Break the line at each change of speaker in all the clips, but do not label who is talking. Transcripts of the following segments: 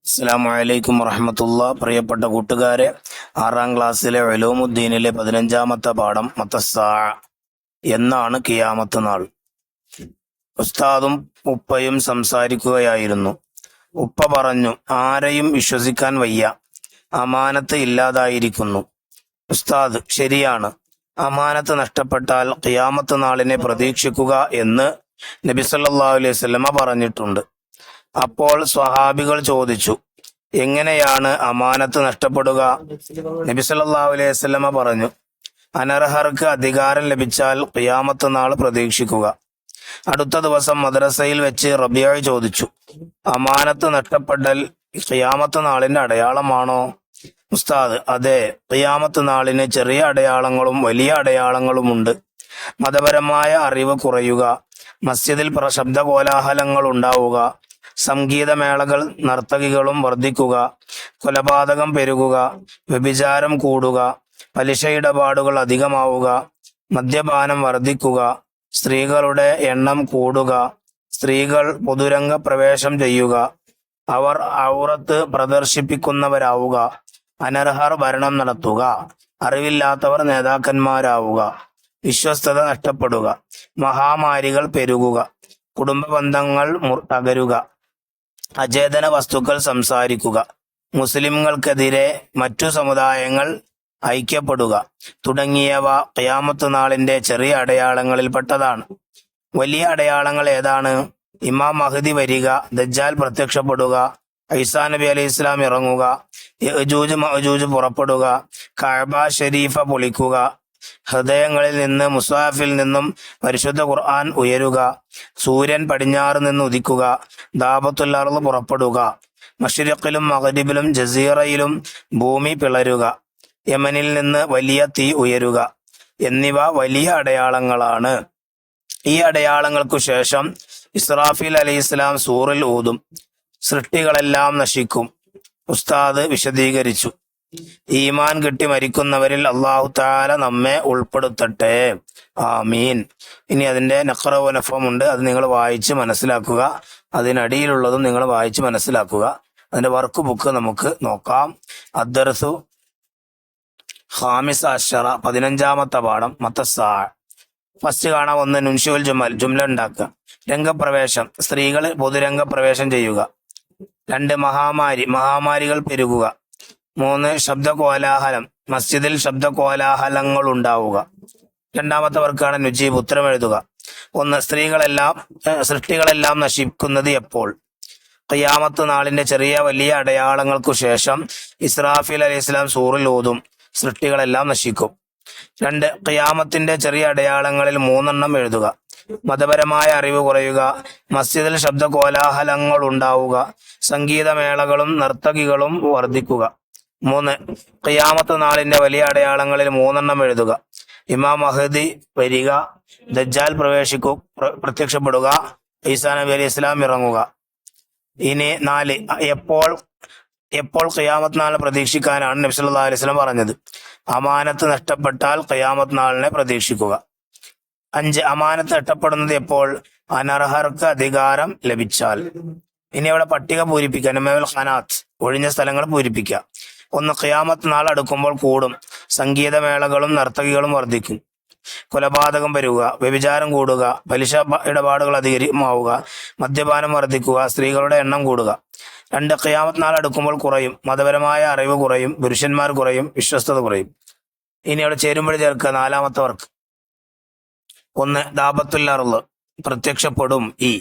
അസ്സലാമു അലൈക്കും വറഹ്മത്തുള്ളാ. പ്രിയപ്പെട്ട കൂട്ടുകാരെ, 6-ാം ക്ലാസ്സിലെ ഉലൂമുദ്ദീനിലെ 15-ാമത്തെ പാഠം മത്തസ്സാ എന്നാണ് ഖിയാമത്ത് നാൾ. ഉസ്താദും ഉപ്പയും സംസാരിക്കുകയായിരുന്നു. ഉപ്പ പറഞ്ഞു, ആരെയും വിശ്വസിക്കാൻ വയ്യ, അമാനത്ത് ഇല്ലാതായിരിക്കുന്നു. ഉസ്താദ്, ശരിയാണ്, അമാനത്ത് നഷ്ടപ്പെട്ടാൽ ഖിയാമത്ത് നാളിനെ പ്രതീക്ഷിക്കുക എന്ന് നബി സല്ലല്ലാഹു അലൈഹി വസല്ലമ പറഞ്ഞിട്ടുണ്ട്. അപ്പോൾ സ്വഹാബികൾ ചോദിച്ചു, എങ്ങനെയാണ് അമാനത്ത് നഷ്ടപ്പെടുക? നബി സല്ലല്ലാഹു അലൈഹി വസല്ലമ പറഞ്ഞു, അനർഹർക്ക് അധികാരം ലഭിച്ചാൽ ഖിയാമത്ത് നാൾ പ്രതീക്ഷിക്കുക. അടുത്ത ദിവസം മദ്രസയിൽ വെച്ച് റബിയ ചോദിച്ചു, അമാനത്ത് നഷ്ടപ്പെടൽ ഖിയാമത്ത് നാളിന്റെ അടയാളമാണോ? ഉസ്താദ്, അതെ, ഖിയാമത്ത് നാളിന് ചെറിയ അടയാളങ്ങളും വലിയ അടയാളങ്ങളുമുണ്ട്. മതപരമായ അറിവ് കുറയുക, മസ്ജിദിൽ ശബ്ദ കോലാഹലങ്ങൾ ഉണ്ടാവുക, സംഗീതമേളകൾ നർത്തകികളും വർദ്ധിക്കുക, കൊലപാതകം പെരുകുക, വ്യഭിചാരം കൂടുക, പലിശ ഇടപാടുകൾ അധികമാവുക, മദ്യപാനം വർദ്ധിക്കുക, സ്ത്രീകളുടെ എണ്ണം കൂടുക, സ്ത്രീകൾ പൊതുരംഗ പ്രവേശം ചെയ്യുക, അവർ ഔറത്ത് പ്രദർശിപ്പിക്കുന്നവരാവുക, അനർഹർ ഭരണം നടത്തുക, അറിവില്ലാത്തവർ നേതാക്കന്മാരാവുക, വിശ്വസ്തത നഷ്ടപ്പെടുക, മഹാമാരികൾ പെരുകുക, കുടുംബ ബന്ധങ്ങൾ തകരുക, അചേതന വസ്തുക്കൾ സംസാരിക്കുക, മുസ്ലിംകൾക്കെതിരെ മറ്റു സമുദായങ്ങൾ ഐക്യപ്പെടുക തുടങ്ങിയവ ഖിയാമത്ത് നാളിന്റെ ചെറിയ അടയാളങ്ങളിൽപ്പെട്ടതാണ്. വലിയ അടയാളങ്ങൾ ഏതാണ്? ഇമാം മഹ്ദി വരിക, ദജ്ജാൽ പ്രത്യക്ഷപ്പെടുക, ഈസാ നബി അലൈഹി ഇസ്ലാം ഇറങ്ങുക, യഅ്ജൂജ് മഅ്ജൂജ് പുറപ്പെടുക, കഅബ ഷരീഫ പൊളിക്കുക, ഹൃദയങ്ങളിൽ നിന്ന് മുസ്ഹഫിൽ നിന്നും പരിശുദ്ധ ഖുർആൻ ഉയരുക, സൂര്യൻ പടിഞ്ഞാറ് നിന്ന് ഉദിക്കുക, ദാബത്തുൽ അർള് പുറപ്പെടുക, മശ്രിഖിലും മഗ്രിബിലും ജസീറയിലും ഭൂമി പിളരുക, യമനിൽ നിന്ന് വലിയ തീ ഉയരുക എന്നിവ വലിയ അടയാളങ്ങളാണ്. ഈ അടയാളങ്ങൾക്കു ശേഷം ഇസ്രാഫീൽ അലൈഹിസ്സലാം സൂറിൽ ഊതും, സൃഷ്ടികളെല്ലാം നശിക്കും. ഉസ്താദ് വിശദീകരിച്ചു. ഈമാൻ കിട്ടി മരിക്കുന്നവരിൽ അല്ലാഹു തആല നമ്മെ ഉൾപ്പെടുത്തട്ടെ, ആമീൻ. ഇനി അതിന്റെ നഖറ നഫം ഉണ്ട്, അത് നിങ്ങൾ വായിച്ച് മനസ്സിലാക്കുക. അതിനടിയിലുള്ളതും നിങ്ങൾ വായിച്ച് മനസ്സിലാക്കുക. അതിന്റെ വർക്ക് ബുക്ക് നമുക്ക് നോക്കാം. അദ്ദർസു ഖാമിസ് അശറ, 15-ാമത്തെ പാഠം മത്തസ്സാ. ഫസ്റ്റ് കാണാൻ ഒന്ന് നുൻഷുൽ ജുമൽ, ജുംല ഉണ്ടാക്കുക. രംഗപ്രവേശം, സ്ത്രീകൾ പൊതുരംഗ പ്രവേശം ചെയ്യുക. 2 മഹാമാരികൾ പെരുകുക. 3 ശബ്ദ കോലാഹലം, മസ്ജിദിൽ ശബ്ദ കോലാഹലങ്ങൾ ഉണ്ടാവുക. 2-ാമത്തെ വർക്കാണ് നുജീബ്, ഉത്തരം എഴുതുക. 1 സൃഷ്ടികളെല്ലാം നശിക്കുന്നത് എപ്പോൾ? ഖിയാമത്ത് നാളിന്റെ ചെറിയ വലിയ അടയാളങ്ങൾക്കു ശേഷം ഇസ്രാഫീൽ അലൈഹിസ്സലാം സൂറിൽ ഊതും, സൃഷ്ടികളെല്ലാം നശിക്കും. 2 ഖിയാമത്തിന്റെ ചെറിയ അടയാളങ്ങളിൽ 3 എഴുതുക. മതപരമായ അറിവ് കുറയുക, മസ്ജിദിൽ ശബ്ദ കോലാഹലങ്ങൾ ഉണ്ടാവുക, സംഗീതമേളകളും നർത്തകികളും വർദ്ധിക്കുക. 3 ഖിയാമത്ത് നാളിന്റെ വലിയ അടയാളങ്ങളിൽ 3 എഴുതുക. ഇമാം മഹ്ദി വരിക, ദജ്ജാൽ പ്രത്യക്ഷപ്പെടുക, ഈസാ നബി അലൈഹി ഇസ്ലാം ഇറങ്ങുക. ഇനി 4 എപ്പോൾ ഖിയാമത്ത് നാളിനെ പ്രതീക്ഷിക്കാനാണ് നബി സല്ലല്ലാഹു അലൈഹി വസല്ലം പറഞ്ഞത്? അമാനത്ത് നഷ്ടപ്പെട്ടാൽ ഖിയാമത്ത് നാളിനെ പ്രതീക്ഷിക്കുക. 5 അമാനത്ത് നഷ്ടപ്പെടുന്നത് എപ്പോൾ? അനർഹർക്ക് അധികാരം ലഭിച്ചാൽ. ഇനി അവിടെ പട്ടിക പൂരിപ്പിക്കുക, നമൽ ഖനാത്ത്, ഒഴിഞ്ഞ സ്ഥലങ്ങൾ പൂരിപ്പിക്കുക. 1 ഖിയാമത്ത് നാൾ അടുക്കുമ്പോൾ കൂടും, സംഗീതമേളകളും നർത്തകികളും വർദ്ധിക്കും, കൊലപാതകം പെരുകുക, വ്യഭിചാരം കൂടുക, പലിശ ഇടപാടുകൾ അധികമാവുക, മദ്യപാനം വർദ്ധിക്കുക, സ്ത്രീകളുടെ എണ്ണം കൂടുക. 2 ഖിയാമത്ത് നാൾ അടുക്കുമ്പോൾ കുറയും, മതപരമായ അറിവ് കുറയും, പുരുഷന്മാർ കുറയും, വിശ്വസ്തത കുറയും. ഇനി അവിടെ ചേരുമ്പോൾ ചേർക്കുക 4-ാമത്തെ വർക്ക്. 1 ദാബത്തുൽ അർള് പ്രത്യക്ഷപ്പെടും, ഇ.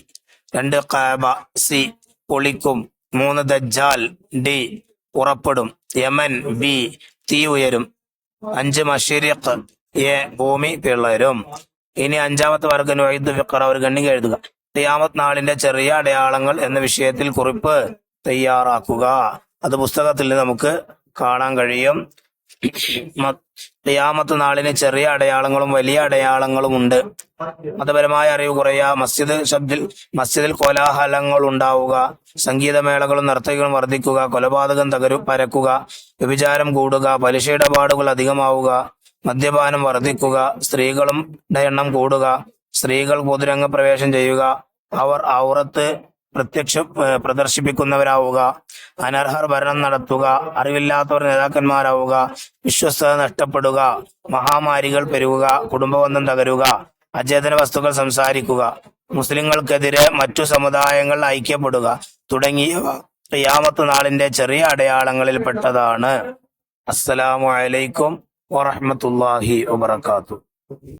2 കഅബ, സി പൊളിക്കും. 3 ദജ്ജാൽ, ഡി പുറപ്പെടും. യമൻ, ബി തീ ഉയരും. 5 മശ്രിഖ്, എ ഭൂമി പിളരും. ഇനി 5-ാമത്തെ വർക്ക് നുഅയ്ദ് ഫിഖറ, ഒരു ഖണ്ഡിക എഴുതുക. ഖിയാമത്ത് നാളിന്റെ ചെറിയ അടയാളങ്ങൾ എന്ന വിഷയത്തിൽ കുറിപ്പ് തയ്യാറാക്കുക. അത് പുസ്തകത്തിൽ നമുക്ക് കാണാൻ കഴിയും. ഖിയാമത്ത് നാളിന് ചെറിയ അടയാളങ്ങളും വലിയ അടയാളങ്ങളും ഉണ്ട്. മതപരമായ അറിവ് കുറയുക, മസ്ജിദിൽ കോലാഹലങ്ങൾ ഉണ്ടാവുക, സംഗീതമേളകളും നർത്തകികളും വർദ്ധിക്കുക, കൊലപാതകം പരക്കുക, വ്യഭിചാരം കൂടുക, പലിശ ഇടപാടുകൾ അധികമാവുക, മദ്യപാനം വർദ്ധിക്കുക, സ്ത്രീകളുടെ എണ്ണം കൂടുക, സ്ത്രീകൾ പൊതുരംഗ പ്രവേശം ചെയ്യുക, അവർ ഔറത്ത് പ്രദർശിപ്പിക്കുന്നവരാവുക, അനർഹർ ഭരണം നടത്തുക, അറിവില്ലാത്തവർ നേതാക്കന്മാരാവുക, വിശ്വസ്തത നഷ്ടപ്പെടുക, മഹാമാരികൾ പെരുകുക, കുടുംബബന്ധം തകരുക, അചേതന വസ്തുക്കൾ സംസാരിക്കുക, മുസ്ലിങ്ങൾക്കെതിരെ മറ്റു സമുദായങ്ങൾ ഐക്യപ്പെടുക തുടങ്ങിയവ ഖിയാമത്ത് നാളിന്റെ ചെറിയ അടയാളങ്ങളിൽപ്പെട്ടതാണ്. അസ്സലാമു അലൈക്കും വറഹ്മത്തുള്ളാഹി വബറകാതുഹു.